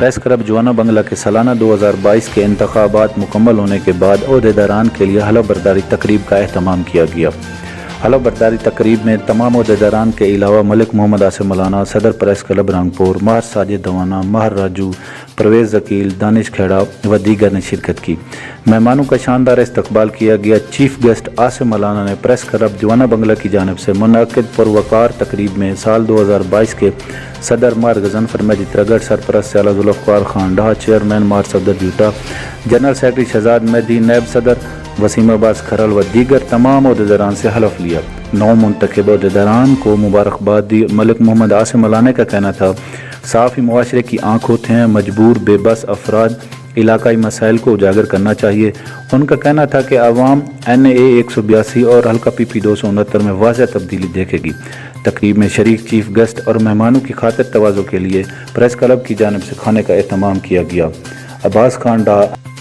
Press club जवाना बंगला के सालाना 2022 के इंतखाबात मुकम्मल होने के बाद ओहदेदारान के लिए हलफ बर्दारी तकरीब का एहतमाम किया गया। हलफ बर्दारी तकरीब में तमाम ओहदेदारान के अलावा मलिक मोहम्मद आसिम मौलाना, सदर प्रेस क्लब रंगपुर, माहर साजिद दवाना, माहर राजू, परवेज़ वकील, दानिश खेड़ा व दीगर ने शिरकत की। मेहमानों का शानदार इस्तकबाल किया गया। चीफ गेस्ट आसिम मौलाना ने प्रेस क्लब जवाना बंगला की जानिब से मुनअक्किद पुरवकार तकरीब में साल 2022 के सदर मार गजनफर मजिद रगड़, सरपरस्त सयाला जुल्फ़िकार खान डाहा, चेयरमैन मार सफदर जूटा, जनरल सेक्रेटरी शहजाद मेहदी, नैब सदर वसीम अब्बास खरल व दीगर तमाम ओहदेदारान से हलफ लिया। 9 मुंतखब ओहदेदारान को मुबारकबाद दी। मलिक मोहम्मद आसिम मौलाना का कहना था, साफ़ी मुआशरे की आँख होते हैं, मजबूर बेबस अफराद इलाकाई मसाइल को उजागर करना चाहिए। उनका कहना था कि आवाम NA 182 और हल्का PP 269 में वाज़ह तब्दीली देखेगी। तकरीब में शरीक चीफ गेस्ट और मेहमानों की खातिर तवाज़ो के लिए प्रेस क्लब की जानिब से खाने का एहतमाम किया गया। अब्बास खान डाहा